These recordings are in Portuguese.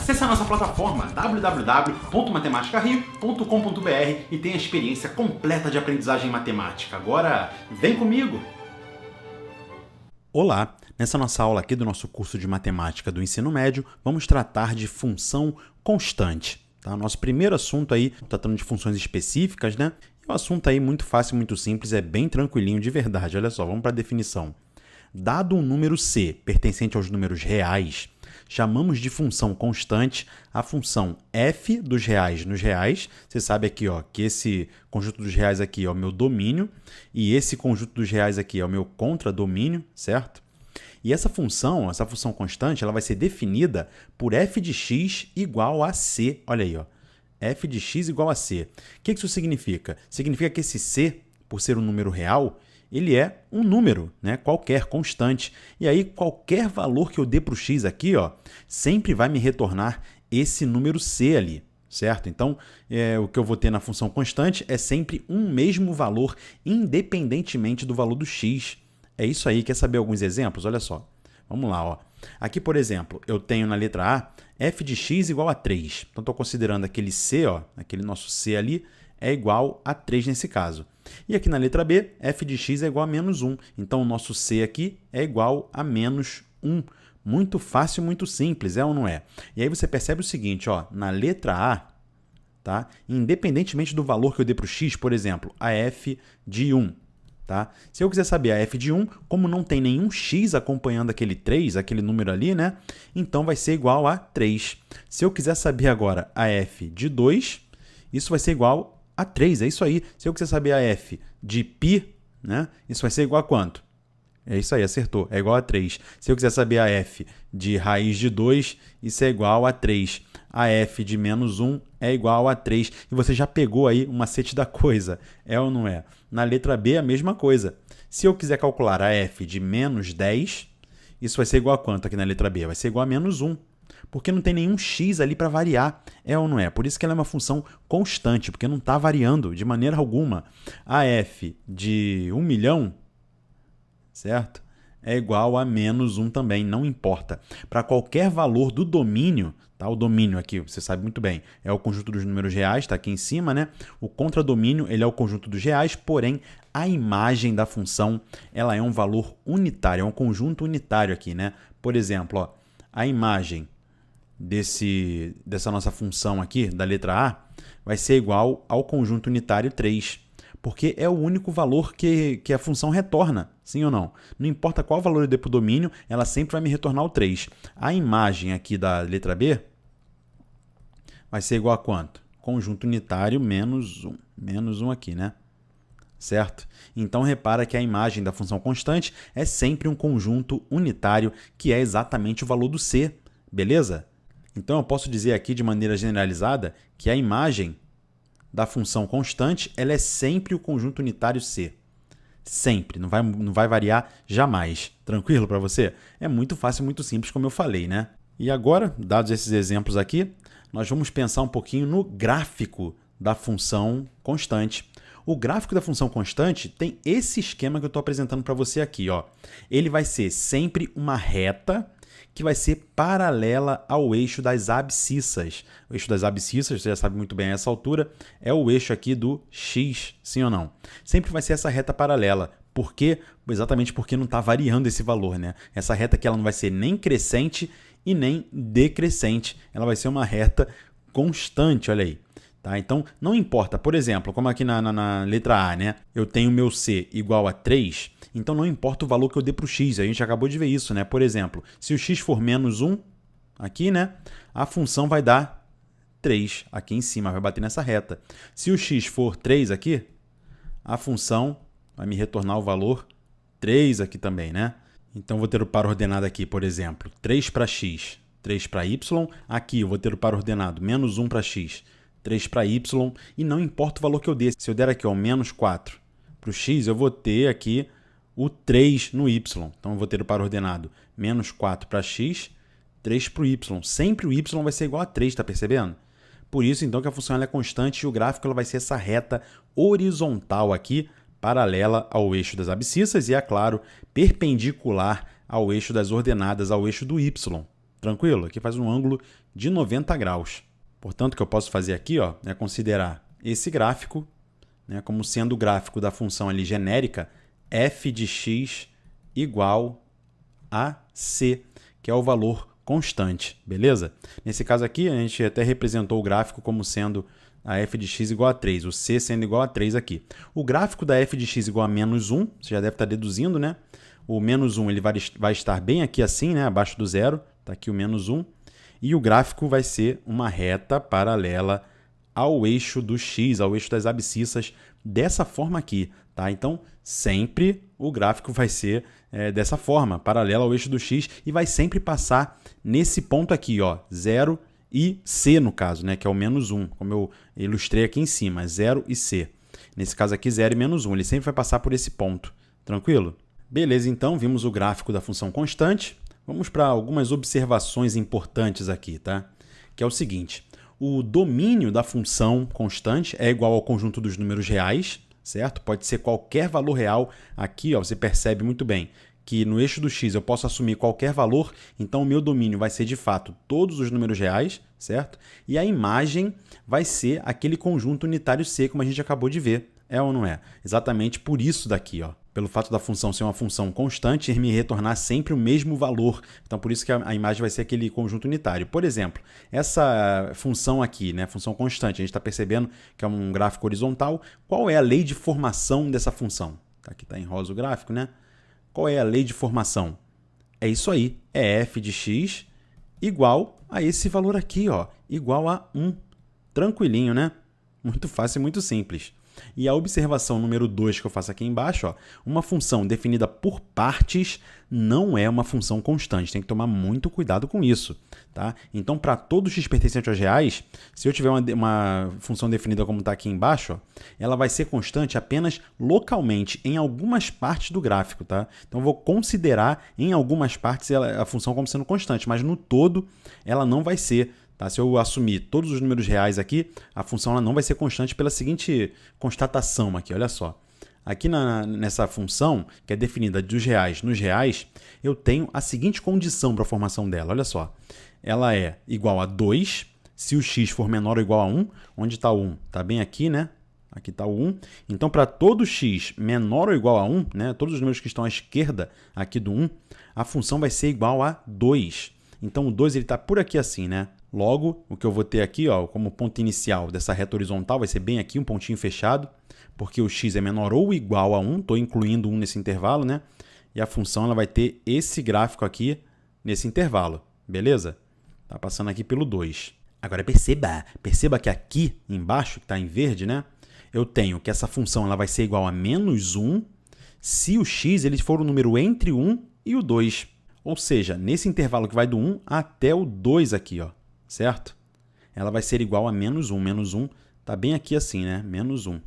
Acesse a nossa plataforma www.matematicario.com.br e tenha a experiência completa de aprendizagem matemática. Agora, vem comigo! Olá! Nessa nossa aula aqui do nosso curso de matemática do ensino médio, vamos tratar de função constante. Tá? Nosso primeiro assunto aí, tratando de funções específicas, né? E o assunto aí muito fácil, muito simples, é bem tranquilinho de verdade. Olha só, vamos para a definição. Dado um número C pertencente aos números reais, chamamos de função constante a função f dos reais nos reais. Você sabe aqui ó, que esse conjunto dos reais aqui é o meu domínio e esse conjunto dos reais aqui é o meu contradomínio, certo? E essa função constante, ela vai ser definida por f de x igual a c. Olha aí, ó, f de x igual a c. O que isso significa? Significa que esse c, por ser um número real, ele é um número, né, qualquer, constante. E aí, qualquer valor que eu dê para o x aqui, ó, sempre vai me retornar esse número c ali, certo? Então, o que eu vou ter na função constante é sempre um mesmo valor, independentemente do valor do x. É isso aí. Quer saber alguns exemplos? Olha só. Vamos lá, ó. Aqui, por exemplo, eu tenho na letra A, f de x igual a 3. Então, estou considerando aquele c, ó, aquele nosso c ali, é igual a 3 nesse caso. E aqui na letra B, f de x é igual a menos 1. Então, o nosso c aqui é igual a menos 1. Muito fácil, muito simples, é ou não é? E aí você percebe o seguinte, ó, na letra A, tá? Independentemente do valor que eu dê para o x, por exemplo, a f de 1. Tá? Se eu quiser saber a f de 1, como não tem nenhum x acompanhando aquele 3, aquele número ali, né? Então, vai ser igual a 3. Se eu quiser saber agora a f de 2, isso vai ser igual a 3, é isso aí. Se eu quiser saber a f de π, né? Isso vai ser igual a quanto? É isso aí, acertou, é igual a 3. Se eu quiser saber a f de raiz de 2, isso é igual a 3. A f de menos 1 é igual a 3. E você já pegou aí o macete da coisa, é ou não é? Na letra B, a mesma coisa. Se eu quiser calcular a f de menos 10, isso vai ser igual a quanto aqui na letra B? Vai ser igual a menos 1. Porque não tem nenhum x ali para variar, é ou não é? Por isso que ela é uma função constante, porque não está variando de maneira alguma. A f de 1 milhão, certo? É igual a menos 1 também, não importa. Para qualquer valor do domínio, tá? O domínio aqui, você sabe muito bem, é o conjunto dos números reais, está aqui em cima, né? O contradomínio, ele é o conjunto dos reais, porém, a imagem da função, ela é um valor unitário, é um conjunto unitário aqui, né? Por exemplo, ó, a imagem dessa nossa função aqui, da letra A, vai ser igual ao conjunto unitário 3, porque é o único valor que a função retorna, sim ou não? Não importa qual valor eu dê para o domínio, ela sempre vai me retornar o 3. A imagem aqui da letra B vai ser igual a quanto? Conjunto unitário menos 1. Menos 1 aqui, né? Certo? Então, repara que a imagem da função constante é sempre um conjunto unitário, que é exatamente o valor do c, beleza? Então, eu posso dizer aqui de maneira generalizada que a imagem da função constante ela é sempre o conjunto unitário C. Sempre, não vai variar jamais. Tranquilo para você? É muito fácil, muito simples, como eu falei, né? E agora, dados esses exemplos aqui, nós vamos pensar um pouquinho no gráfico da função constante. O gráfico da função constante tem esse esquema que eu estou apresentando para você aqui, ó. Ele vai ser sempre uma reta que vai ser paralela ao eixo das abscissas. O eixo das abscissas, você já sabe muito bem a essa altura, é o eixo aqui do x, sim ou não? Sempre vai ser essa reta paralela. Por quê? Exatamente porque não está variando esse valor, né? Essa reta aqui ela não vai ser nem crescente e nem decrescente. Ela vai ser uma reta constante, olha aí. Tá? Então, não importa. Por exemplo, como aqui na letra A, né? Eu tenho meu C igual a 3, então não importa o valor que eu dê para o x. A gente acabou de ver isso, né? Por exemplo, se o x for menos 1, aqui, né? A função vai dar 3 aqui em cima, vai bater nessa reta. Se o x for 3 aqui, a função vai me retornar o valor 3 aqui também, né? Então, vou ter o par ordenado aqui, por exemplo, 3 para x, 3 para y. Aqui eu vou ter o par ordenado menos 1 para x, 3 para y, e não importa o valor que eu dê. Se eu der aqui ó, menos 4 para o x, eu vou ter aqui o 3 no y. Então, eu vou ter o par ordenado menos 4 para x, 3 para o y. Sempre o y vai ser igual a 3, está percebendo? Por isso, então, que a função ela é constante e o gráfico ela vai ser essa reta horizontal aqui, paralela ao eixo das abscissas e, é claro, perpendicular ao eixo das ordenadas, ao eixo do y. Tranquilo? Aqui faz um ângulo de 90 graus. Portanto, o que eu posso fazer aqui ó, é considerar esse gráfico, né, como sendo o gráfico da função ali genérica f de x igual a c, que é o valor constante, beleza? Nesse caso aqui, a gente até representou o gráfico como sendo a f de x igual a 3, o c sendo igual a 3 aqui. O gráfico da f de x igual a menos 1, você já deve estar deduzindo, né? O menos 1 ele vai estar bem aqui assim, né? Abaixo do zero, está aqui o menos 1. E o gráfico vai ser uma reta paralela ao eixo do x, ao eixo das abscissas, dessa forma aqui, tá? Então, sempre o gráfico vai ser dessa forma, paralelo ao eixo do x, e vai sempre passar nesse ponto aqui, ó, 0 e c no caso, né, que é o menos 1, como eu ilustrei aqui em cima, 0 e c. Nesse caso aqui, 0 e menos 1, ele sempre vai passar por esse ponto, tranquilo? Beleza, então, vimos o gráfico da função constante. Vamos para algumas observações importantes aqui, tá? Que é o seguinte, o domínio da função constante é igual ao conjunto dos números reais, certo? Pode ser qualquer valor real. Aqui, ó, você percebe muito bem que no eixo do x eu posso assumir qualquer valor, então o meu domínio vai ser de fato todos os números reais, certo? E a imagem vai ser aquele conjunto unitário C, como a gente acabou de ver. É ou não é? Exatamente por isso daqui, ó. Pelo fato da função ser uma função constante e me retornar sempre o mesmo valor. Então, por isso que a imagem vai ser aquele conjunto unitário. Por exemplo, essa função aqui, né, função constante, a gente está percebendo que é um gráfico horizontal. Qual é a lei de formação dessa função? Aqui está em rosa o gráfico, né? Qual é a lei de formação? É isso aí, é f de x igual a esse valor aqui, ó, igual a 1. Tranquilinho, né? Muito fácil e muito simples. E a observação número 2 que eu faço aqui embaixo, ó, uma função definida por partes não é uma função constante. Tem que tomar muito cuidado com isso, tá? Então, para todo x pertencente aos reais, se eu tiver uma função definida como está aqui embaixo, ó, ela vai ser constante apenas localmente em algumas partes do gráfico, tá? Então, eu vou considerar em algumas partes a função como sendo constante, mas no todo ela não vai ser. Tá? Se eu assumir todos os números reais aqui, a função ela não vai ser constante pela seguinte constatação aqui, olha só. Aqui nessa função, que é definida dos reais nos reais, eu tenho a seguinte condição para a formação dela, olha só. Ela é igual a 2, se o x for menor ou igual a 1, onde está o 1? Está bem aqui, né? Aqui está o 1. Então, para todo x menor ou igual a 1, né, todos os números que estão à esquerda aqui do 1, a função vai ser igual a 2. Então, o 2 está por aqui assim, né? Logo, o que eu vou ter aqui, ó, como ponto inicial dessa reta horizontal vai ser bem aqui, um pontinho fechado, porque o x é menor ou igual a 1, estou incluindo 1 nesse intervalo, né? E a função ela vai ter esse gráfico aqui nesse intervalo, beleza? Tá passando aqui pelo 2. Agora perceba que aqui embaixo, que está em verde, né? Eu tenho que essa função ela vai ser igual a menos 1 se o x ele for um número entre 1 e o 2. Ou seja, nesse intervalo que vai do 1 até o 2 aqui, ó. Certo? Ela vai ser igual a menos 1. Menos 1 está bem aqui assim, né? Menos 1.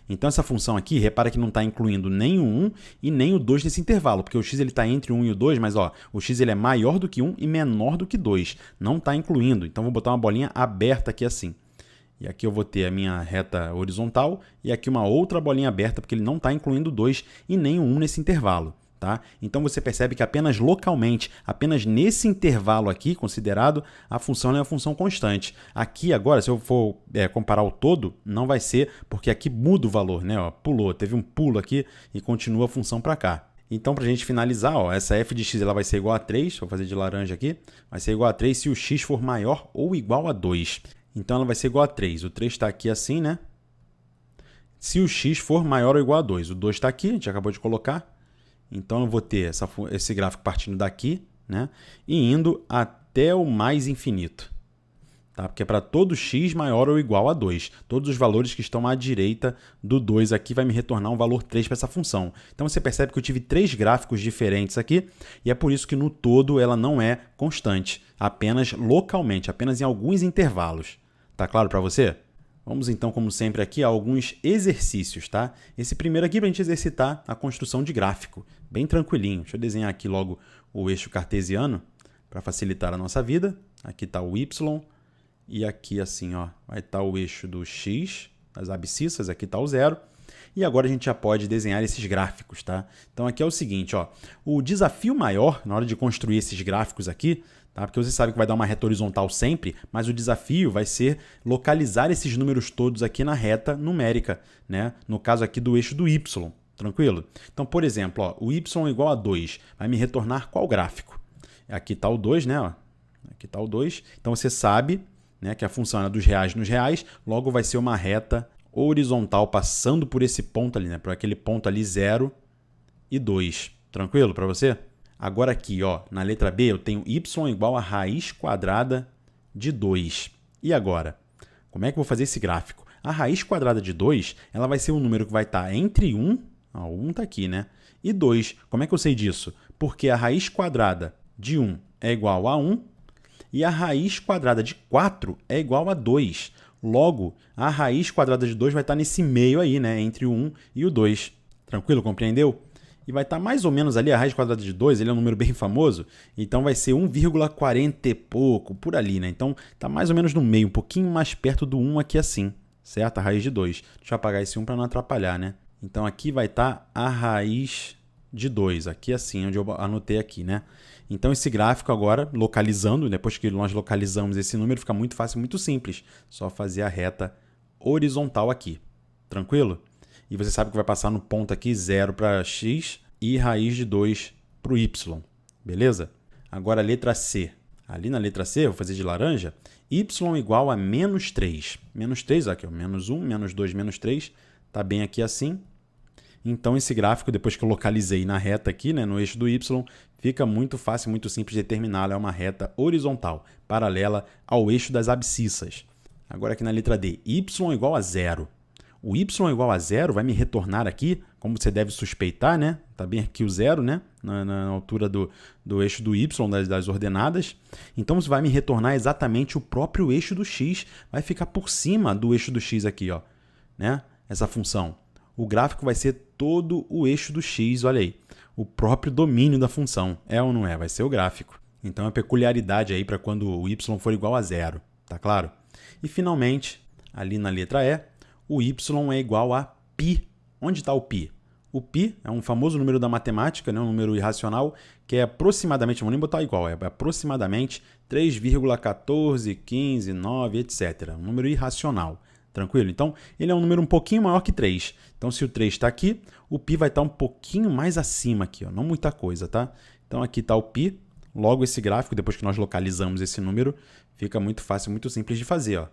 Então, essa função aqui, repara que não está incluindo nem o 1 e nem o 2 nesse intervalo, porque o x está entre o 1 e o 2, mas ó, o x ele é maior do que 1 e menor do que 2. Não está incluindo. Então, vou botar uma bolinha aberta aqui assim. E aqui eu vou ter a minha reta horizontal e aqui uma outra bolinha aberta, porque ele não está incluindo o 2 e nem o 1 nesse intervalo. Tá? Então, você percebe que apenas localmente, apenas nesse intervalo aqui considerado, a função é uma função constante. Aqui agora, se eu for comparar o todo, não vai ser, porque aqui muda o valor, né? Ó, pulou, teve um pulo aqui e continua a função para cá. Então, para a gente finalizar, ó, essa f de x ela vai ser igual a 3, vou fazer de laranja aqui, vai ser igual a 3 se o x for maior ou igual a 2. Então, ela vai ser igual a 3. O 3 está aqui assim, né? Se o x for maior ou igual a 2. O 2 está aqui, a gente acabou de colocar. Então, eu vou ter esse gráfico partindo daqui, né, e indo até o mais infinito. Tá? Porque é para todo x maior ou igual a 2. Todos os valores que estão à direita do 2 aqui vai me retornar um valor 3 para essa função. Então, você percebe que eu tive 3 gráficos diferentes aqui, e é por isso que no todo ela não é constante, apenas localmente, apenas em alguns intervalos. Tá claro para você? Vamos então, como sempre, aqui a alguns exercícios, tá? Esse primeiro aqui para a gente exercitar a construção de gráfico, bem tranquilinho. Deixa eu desenhar aqui logo o eixo cartesiano para facilitar a nossa vida. Aqui está o y e aqui assim, ó, vai estar o eixo do x, as abscissas, aqui está o 0. E agora a gente já pode desenhar esses gráficos, tá? Então aqui é o seguinte, ó, o desafio maior na hora de construir esses gráficos aqui tá? Porque você sabe que vai dar uma reta horizontal sempre, mas o desafio vai ser localizar esses números todos aqui na reta numérica, né? No caso aqui do eixo do y, tranquilo? Então, por exemplo, ó, o y igual a 2 vai me retornar qual gráfico? Aqui está o 2, né? Ó. Aqui está o 2. Então, você sabe, né, que a função é dos reais nos reais, logo vai ser uma reta horizontal passando por esse ponto ali, né? Por aquele ponto ali 0 e 2. Tranquilo para você? Agora aqui, ó, na letra B, eu tenho y igual a raiz quadrada de 2. E agora? Como é que eu vou fazer esse gráfico? A raiz quadrada de 2, ela vai ser um número que vai estar entre 1, ó, o 1 está aqui, né? E 2. Como é que eu sei disso? Porque a raiz quadrada de 1 é igual a 1 e a raiz quadrada de 4 é igual a 2. Logo, a raiz quadrada de 2 vai estar nesse meio aí, né? Entre o 1 e o 2. Tranquilo? Compreendeu? E vai estar mais ou menos ali, a raiz quadrada de 2, ele é um número bem famoso, então vai ser 1,40 e pouco, por ali, né? Então, está mais ou menos no meio, um pouquinho mais perto do 1 aqui assim, certo? A raiz de 2. Deixa eu apagar esse 1 para não atrapalhar, né? Então, aqui vai estar a raiz de 2, aqui assim, onde eu anotei aqui, né? Então, esse gráfico agora, localizando, depois que nós localizamos esse número, fica muito fácil, muito simples. Só fazer a reta horizontal aqui. Tranquilo? E você sabe que vai passar no ponto aqui 0 para x e raiz de 2 para o y. Beleza? Agora a letra C. Ali na letra C, eu vou fazer de laranja, y igual a menos 3. Menos 3, aqui, ó, menos 1, menos 2, menos 3. Está bem aqui assim. Então, esse gráfico, depois que eu localizei na reta aqui, né, no eixo do y, fica muito fácil, muito simples de determinar. É uma reta horizontal, paralela ao eixo das abscissas. Agora aqui na letra D, y igual a 0. O y igual a 0 vai me retornar aqui, como você deve suspeitar, né? Está bem aqui o 0, né? Na altura do eixo do y, das ordenadas. Então, isso vai me retornar exatamente o próprio eixo do x. Vai ficar por cima do eixo do x aqui, ó, né? Essa função. O gráfico vai ser todo o eixo do x, olha aí. O próprio domínio da função. É ou não é? Vai ser o gráfico. Então, é peculiaridade aí para quando o y for igual a 0. Tá claro? E, finalmente, ali na letra E, o y é igual a π. Onde está o π? O π é um famoso número da matemática, né? Um número irracional, que é aproximadamente, vamos nem botar igual, é aproximadamente 3,1415,9, etc. Um número irracional. Tranquilo? Então, ele é um número um pouquinho maior que 3. Então, se o 3 está aqui, o π vai estar um pouquinho mais acima aqui, ó. Não muita coisa, tá? Então, aqui está o π. Logo, esse gráfico, depois que nós localizamos esse número, fica muito fácil, muito simples de fazer, ó.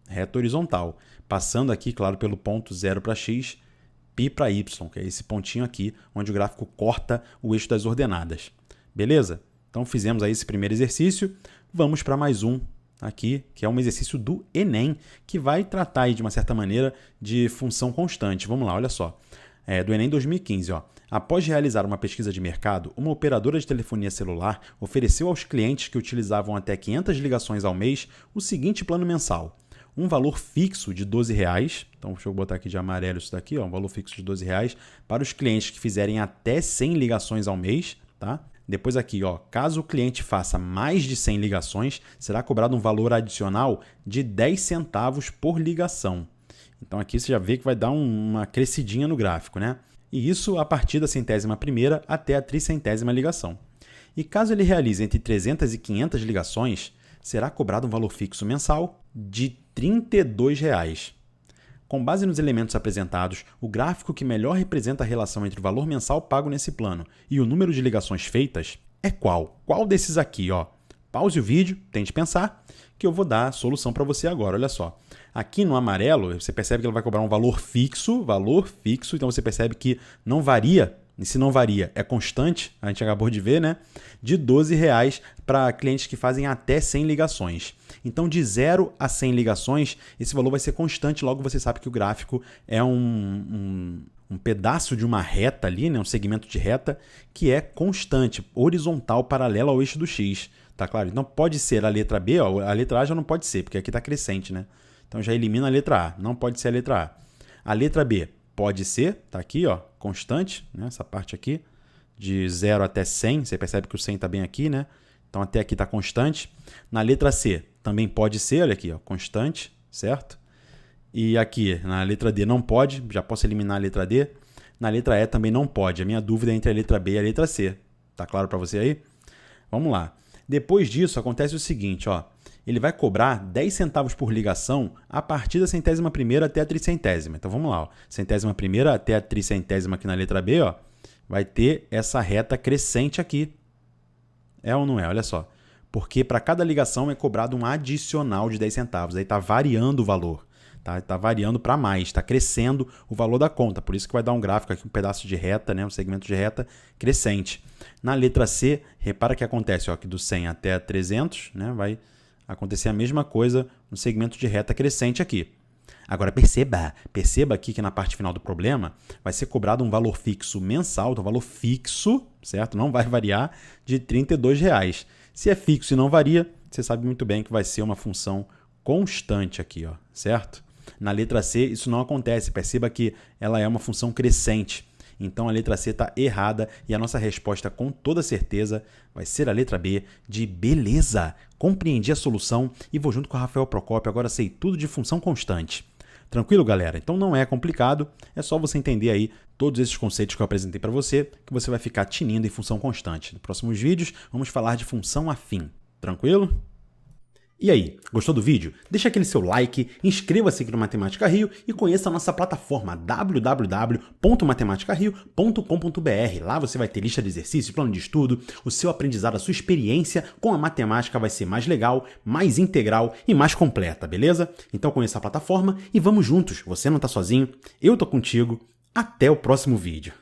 Reta horizontal. Passando aqui, claro, pelo ponto 0 para x, π para y, que é esse pontinho aqui, onde o gráfico corta o eixo das ordenadas. Beleza? Então, fizemos aí esse primeiro exercício. Vamos para mais um aqui, que é um exercício do Enem, que vai tratar aí, de uma certa maneira, de função constante. Vamos lá, olha só. Do Enem 2015, ó. Após realizar uma pesquisa de mercado, uma operadora de telefonia celular ofereceu aos clientes que utilizavam até 500 ligações ao mês o seguinte plano mensal. Um valor fixo de R$12, então deixa eu botar aqui de amarelo isso daqui, ó, um valor fixo de R$12 para os clientes que fizerem até 100 ligações ao mês, tá? Depois aqui, ó, caso o cliente faça mais de 100 ligações, será cobrado um valor adicional de 10 centavos por ligação. Então aqui você já vê que vai dar uma crescidinha no gráfico, né? E isso a partir da 100ª até a 300ª ligação. E caso ele realize entre 300 e 500 ligações, será cobrado um valor fixo mensal de R$32. Com base nos elementos apresentados, o gráfico que melhor representa a relação entre o valor mensal pago nesse plano e o número de ligações feitas é qual? Qual desses aqui, ó? Pause o vídeo, tente pensar, que eu vou dar a solução para você agora, olha só. Aqui no amarelo, você percebe que ele vai cobrar um valor fixo, então você percebe que não varia. E se não varia, é constante, a gente acabou de ver, né? De R$12 para clientes que fazem até 100 ligações. Então, de 0 a 100 ligações, esse valor vai ser constante, logo você sabe que o gráfico é um pedaço de uma reta ali, né? Um segmento de reta, que é constante, horizontal, paralela ao eixo do x. Tá claro? Então, pode ser a letra B, ó, a letra A já não pode ser, porque aqui está crescente, né? Então, já elimina a letra A, não pode ser a letra A. A letra B pode ser, tá aqui, ó, constante, né? Essa parte aqui, de 0 até 100, você percebe que o 100 está bem aqui, né? Então, até aqui está constante. Na letra C, também pode ser, olha aqui, ó, constante, certo? E aqui, na letra D, não pode, já posso eliminar a letra D. Na letra E também não pode. A minha dúvida é entre a letra B e a letra C. Tá claro para você aí? Vamos lá. Depois disso, acontece o seguinte, ó. Ele vai cobrar 10 centavos por ligação a partir da 100ª até a 300ª. Então vamos lá, ó. 100ª até a 300ª aqui na letra B, ó, vai ter essa reta crescente aqui. É ou não é? Olha só. Porque para cada ligação é cobrado um adicional de 10 centavos. Aí está variando o valor. Tá variando para mais, está crescendo o valor da conta. Por isso que vai dar um gráfico aqui, um pedaço de reta, né, um segmento de reta crescente. Na letra C, repara que acontece, ó, que do 100 até 300, né, vai acontecer a mesma coisa no segmento de reta crescente aqui. Agora perceba aqui que na parte final do problema vai ser cobrado um valor fixo mensal, então valor fixo, certo? Não vai variar, de R$ 32,00. Se é fixo e não varia, você sabe muito bem que vai ser uma função constante aqui, ó, certo? Na letra C isso não acontece, perceba que ela é uma função crescente. Então a letra C está errada e a nossa resposta com toda certeza vai ser a letra B de beleza. Compreendi a solução e vou junto com o Rafael Procópio, agora sei tudo de função constante. Tranquilo, galera? Então não é complicado, é só você entender aí todos esses conceitos que eu apresentei para você, que você vai ficar tinindo em função constante. Nos próximos vídeos vamos falar de função afim. Tranquilo? E aí, gostou do vídeo? Deixa aquele seu like, inscreva-se aqui no Matemática Rio e conheça a nossa plataforma www.matematicario.com.br. Lá você vai ter lista de exercícios, plano de estudo, o seu aprendizado, a sua experiência com a matemática vai ser mais legal, mais integral e mais completa, beleza? Então conheça a plataforma e vamos juntos. Você não está sozinho, eu tô contigo. Até o próximo vídeo.